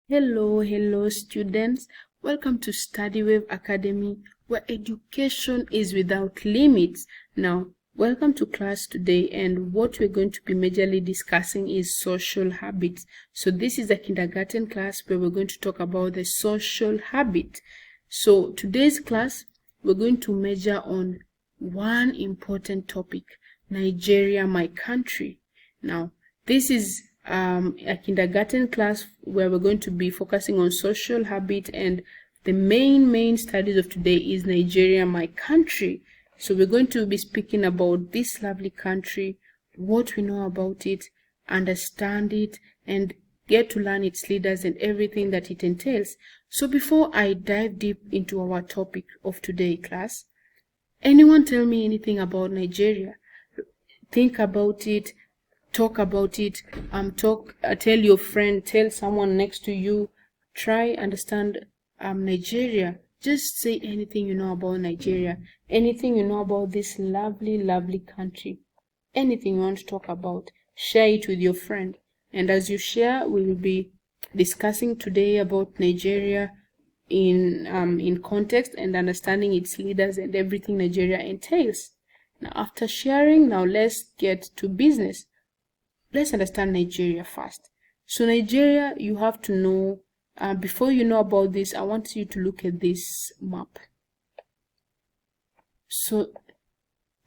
Hello students. Welcome to StudyWave Academy, where education is without limits. Now, welcome to class today, and what we're going to be majorly discussing is social habits. So this is a kindergarten class where we're going to talk about the social habit. So today's class, we're going to measure on one important topic, Nigeria, my country. Now, this is a kindergarten class where we're going to be focusing on social habit, and the main studies of today is Nigeria, my country. So we're going to be speaking about this lovely country, what we know about it, understand it, and get to learn its leaders and everything that it entails. So before I dive deep into our topic of today, class, anyone tell me anything about Nigeria? Think about it, talk about it, tell your friend, tell someone next to you, try understand Nigeria. Just say anything you know about Nigeria, anything you know about this lovely country, anything you want to talk about, share it with your friend. And as you share, we will be discussing today about Nigeria in context and understanding its leaders and everything Nigeria entails. Now, after sharing, now let's get to business. Let's understand Nigeria first. So Nigeria, you have to know, before you know about this, I want you to look at this map. So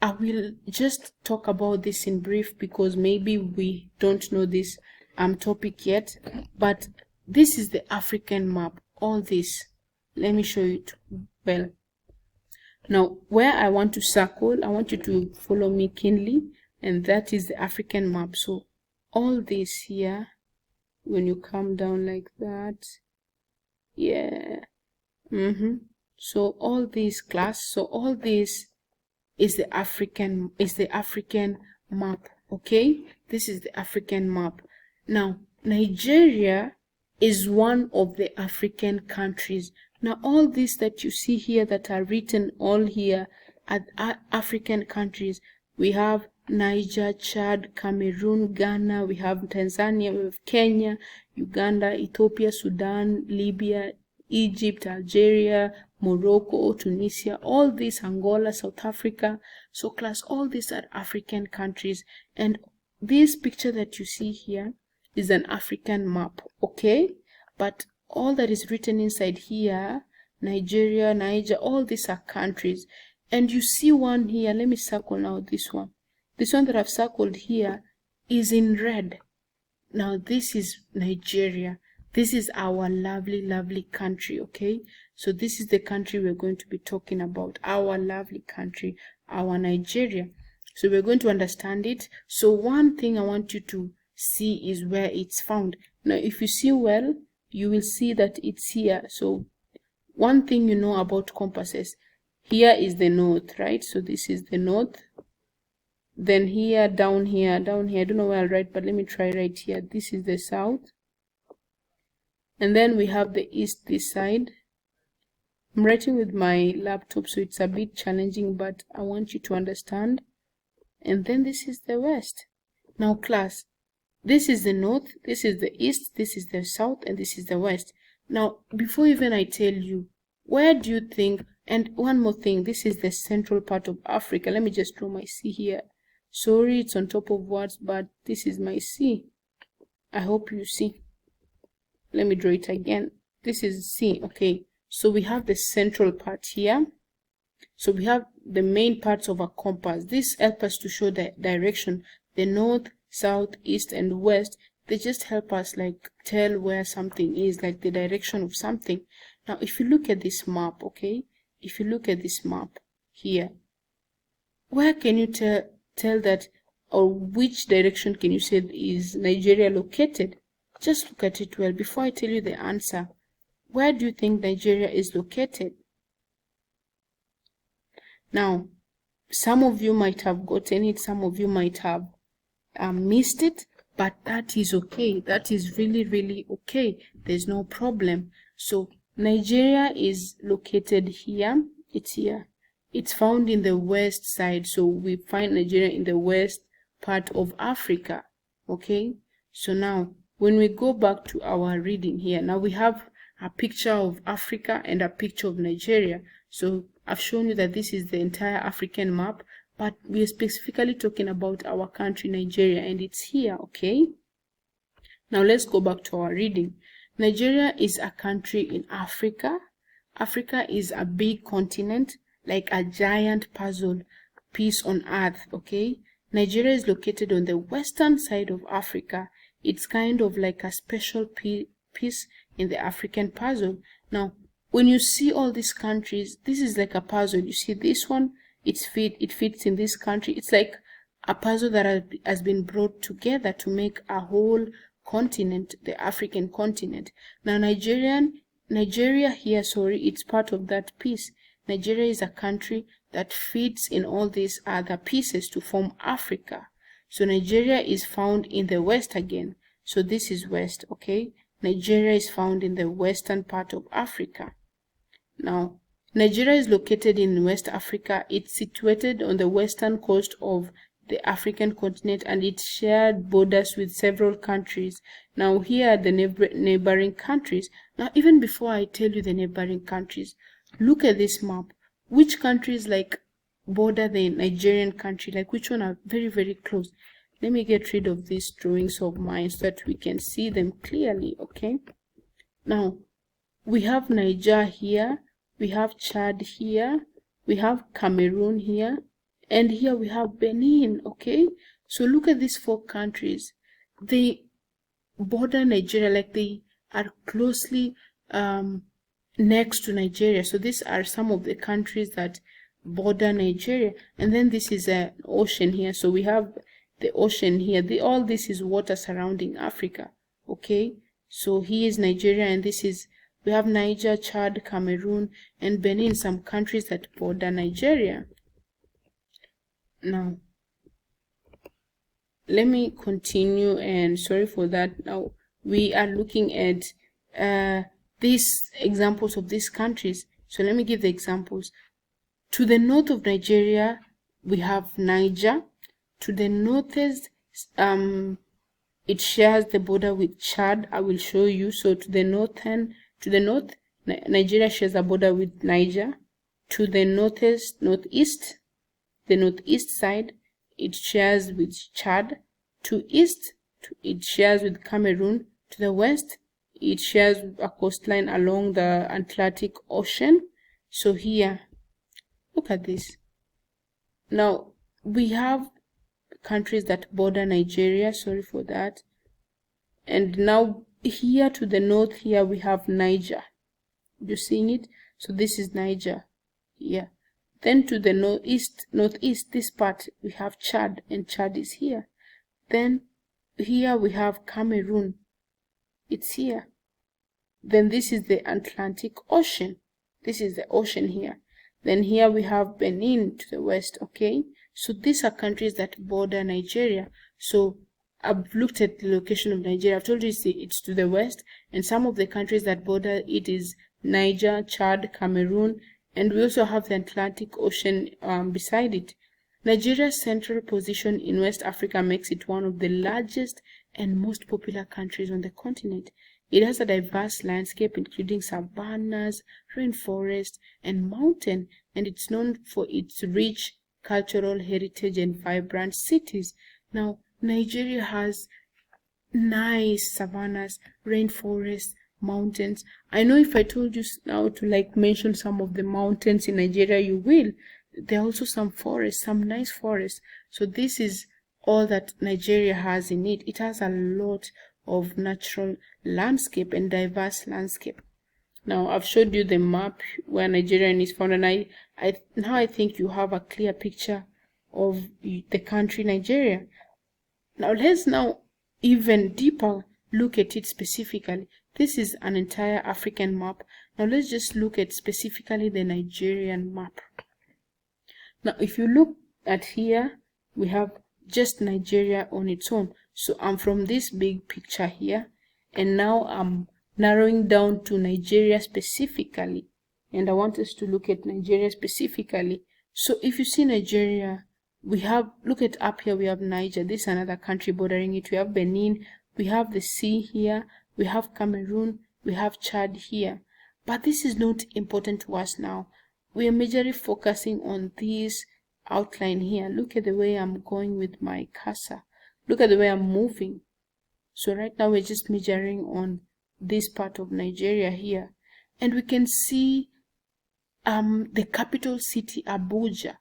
I will just talk about this in brief because maybe we don't know this topic yet, but this is the African map. All this, let me show you well. Now, where I want to circle, I want you to follow me keenly, and that is the African map. So all this here, when you come down like that, yeah, so all this class, so all this is the African map. Okay, this is the African map. Now, Nigeria is one of the African countries. Now, all this that you see here that are written all here are African countries. We have Niger, Chad, Cameroon, Ghana, we have Tanzania, we have Kenya, Uganda, Ethiopia, Sudan, Libya, Egypt, Algeria, Morocco, Tunisia, all these, Angola, South Africa. So class, all these are African countries, and this picture that you see here is an African map, okay? But all that is written inside here, Nigeria, Niger, all these are countries. And you see one here, let me circle now this one. This one that I've circled here is in red. Now this is Nigeria. This is our lovely country, okay? So this is the country we're going to be talking about, our lovely country, our Nigeria. So we're going to understand it. So one thing I want you to see is where it's found. Now if you see well, you will see that it's here. So one thing you know about compasses, here is the north, right? So this is the north. Then here, down here, I don't know where I'll write, but let me try right here. This is the south. And then we have the east this side. I'm writing with my laptop, so it's a bit challenging, but I want you to understand. And then this is the west. Now class, this is the north, this is the east, this is the south, and this is the west. Now, before even I tell you, where do you think, and one more thing, this is the central part of Africa. Let me just draw my sea here. Sorry, it's on top of words, but this is my sea. I hope you see. Let me draw it again. This is sea, okay? So we have the central part here. So we have the main parts of a compass. This helps us to show the direction. The north, south, east, and west, they just help us like tell where something is, like the direction of something. Now, if you look at this map, okay? If you look at this map here, where can you tell that, or which direction can you say is Nigeria located? Just look at it well before I tell you the answer. Where do you think Nigeria is located? Now, some of you might have gotten it, some of you might have missed it, but that is okay. That is really okay. There's no problem. So Nigeria is located here. It's here. It's found in the west side. So we find Nigeria in the west part of Africa. Okay. So now when we go back to our reading here, now we have a picture of Africa and a picture of Nigeria. So I've shown you that this is the entire African map, but we are specifically talking about our country, Nigeria, and it's here, okay? Now let's go back to our reading. Nigeria is a country in Africa. Africa is a big continent, like a giant puzzle piece on earth, okay? Nigeria is located on the western side of Africa. It's kind of like a special piece in the African puzzle. Now, when you see all these countries, this is like a puzzle. You see this one, it fits in this country. It's like a puzzle that has been brought together to make a whole continent, the African continent. Now, Nigeria here, it's part of that piece. Nigeria is a country that fits in all these other pieces to form Africa. So Nigeria is found in the west again. So this is west, okay? Nigeria is found in the western part of Africa. Now, Nigeria is located in West Africa. It's situated on the western coast of the African continent, and it shared borders with several countries. Now, here are the neighboring countries. Now, even before I tell you the neighboring countries, look at this map. Which countries like border the Nigerian country? Like which one are very, very close? Let me get rid of these drawings of mine so that we can see them clearly, okay? Now, we have Niger here, we have Chad here, we have Cameroon here, and here we have Benin, okay? So look at these 4 countries. They border Nigeria, like they are closely next to Nigeria. So these are some of the countries that border Nigeria. And then this is an ocean here. So we have the ocean here. All this is water surrounding Africa, okay? So here is Nigeria, and we have Niger, Chad, Cameroon, and Benin, some countries that border Nigeria. Now, let me continue, and sorry for that. Now, we are looking at these examples of these countries. So let me give the examples. To the north of Nigeria, we have Niger. To the northeast, it shares the border with Chad. I will show you. So to the north, Nigeria shares a border with Niger. To the northeast, the northeast side, it shares with Chad. To east, it shares with Cameroon. To the west, it shares a coastline along the Atlantic Ocean. So here, look at this. Now, we have countries that border Nigeria, sorry for that. And now here to the north, here we have Niger. You seeing it? So this is Niger here. Then to the northeast, this part, we have Chad, and Chad is here. Then here we have Cameroon. It's here. Then this is the Atlantic Ocean. This is the ocean here. Then here we have Benin to the west, okay? So these are countries that border Nigeria. So I've looked at the location of Nigeria. I've told you it's to the west, and some of the countries that border it is Niger, Chad, Cameroon, and we also have the Atlantic Ocean beside it. Nigeria's central position in West Africa makes it one of the largest and most popular countries on the continent. It has a diverse landscape including savannas, rainforest, and mountain, and it's known for its rich cultural heritage and vibrant cities. Now, Nigeria has nice savannas, rainforests, mountains. I know if I told you now to mention some of the mountains in Nigeria, you will. There are also some forests, some nice forests. So this is all that Nigeria has in it. It has a lot of natural landscape and diverse landscape. Now, I've showed you the map where Nigeria is found, and now I think you have a clear picture of the country Nigeria. Now, let's even deeper look at it specifically. This is an entire African map. Now, let's just look at specifically the Nigerian map. Now, if you look at here, we have just Nigeria on its own. So I'm from this big picture here, and now I'm narrowing down to Nigeria specifically, and I want us to look at Nigeria specifically. So if you see Nigeria, look at up here, we have Niger. This is another country bordering it. We have Benin, we have the sea here, we have Cameroon, we have Chad here. But this is not important to us now. We are majorly focusing on this outline here. Look at the way I'm going with my cursor. Look at the way I'm moving. So right now we're just measuring on this part of Nigeria here. And we can see the capital city, Abuja.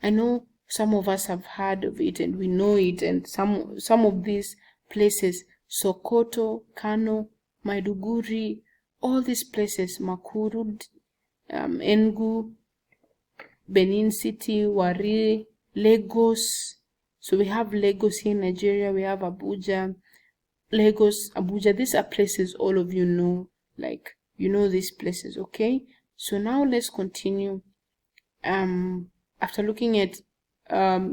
I know some of us have heard of it and we know it, and some of these places, Sokoto, Kano, Maiduguri, all these places, Makuru, Enugu, Benin City, Warri, Lagos. So we have Lagos here in Nigeria, we have Abuja, Lagos, Abuja. These are places all of you know, like, you know these places, okay? So now let's continue. After looking at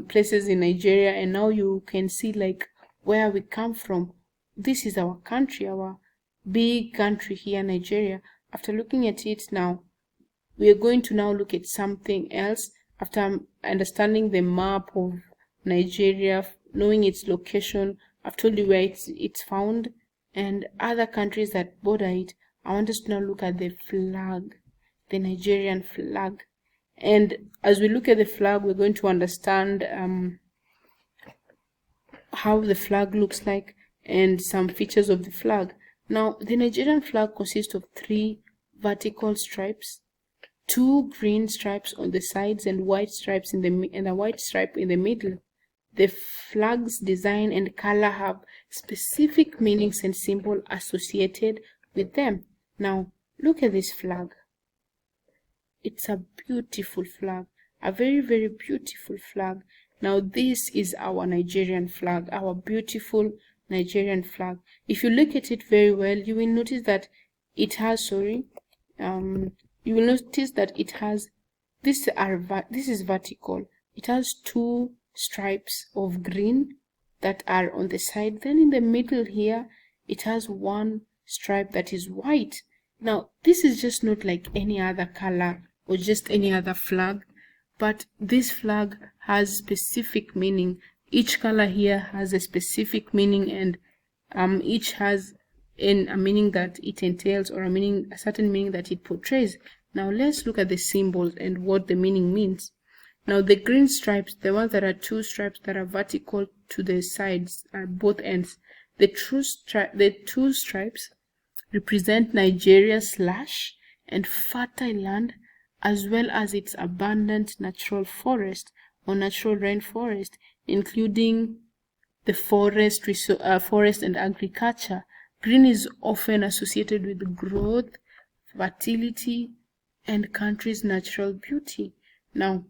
places in Nigeria, and now you can see like where we come from. This is our country, our big country here, Nigeria. After looking at it now, we are going to now look at something else. After understanding the map of Nigeria, knowing its location, I've told you where it's found, and other countries that border it. I want us to now look at the flag, the Nigerian flag. And as we look at the flag, we're going to understand how the flag looks like and some features of the flag. Now, the Nigerian flag consists of 3 vertical stripes, 2 green stripes on the sides, and white stripes in a white stripe in the middle. The flag's design and color have specific meanings and symbols associated with them. Now, look at this flag. It's a beautiful flag, a very, very beautiful flag. Now, this is our Nigerian flag, our beautiful Nigerian flag. If you look at it very well, you will notice that it has, you will notice that it has, this is vertical. It has 2 stripes of green that are on the side. Then in the middle here, it has 1 stripe that is white. Now, this is just not like any other color or just any other flag, but this flag has specific meaning. Each color here has a specific meaning, and each has a meaning that it entails, or a certain meaning that it portrays. Now let's look at the symbols and what the meaning means. Now the green stripes, the ones that are 2 stripes that are vertical to the sides at both ends, the 2 stripes represent Nigeria's lush and fertile land, as well as its abundant natural forest or natural rainforest, including the forest and agriculture. Green is often associated with growth, fertility, and country's natural beauty. Now,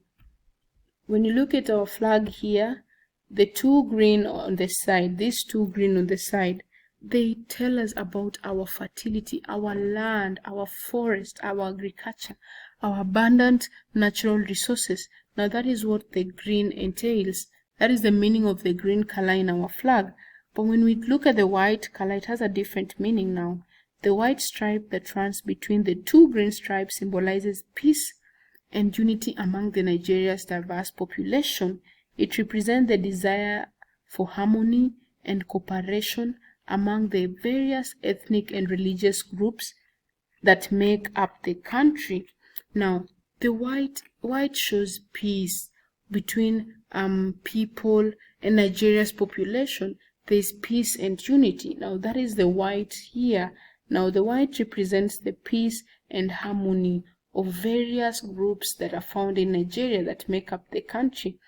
when you look at our flag here, the 2 green on the side, these 2 green on the side, they tell us about our fertility, our land, our forest, our agriculture, our abundant natural resources. Now that is what the green entails. That is the meaning of the green color in our flag. But when we look at the white color, it has a different meaning now. The white stripe that runs between the 2 green stripes symbolizes peace and unity among the Nigeria's diverse population. It represents the desire for harmony and cooperation among the various ethnic and religious groups that make up the country. Now, the white shows peace between people and Nigeria's population. There is peace and unity. Now, that is the white here. Now, the white represents the peace and harmony of various groups that are found in Nigeria that make up the country.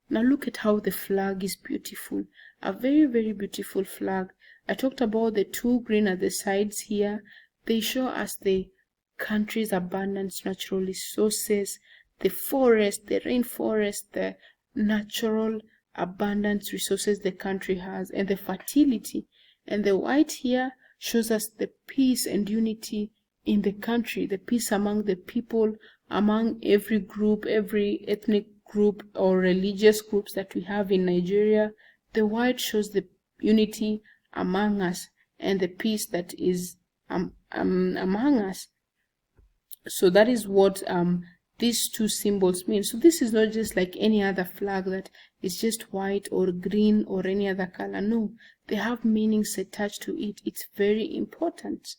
Now, look at how the flag is beautiful. A very, very beautiful flag. I talked about the 2 green at the sides here. They show us the country's abundant natural resources, the forest, the rainforest, the natural abundant resources the country has, and the fertility. And the white here shows us the peace and unity in the country, the peace among the people, among every group, every ethnic group or religious groups that we have in Nigeria. The white shows the unity among us and the peace that is among us. So that is what these 2 symbols mean. So this is not just like any other flag that is just white or green or any other color. No, they have meanings attached to it. It's very important.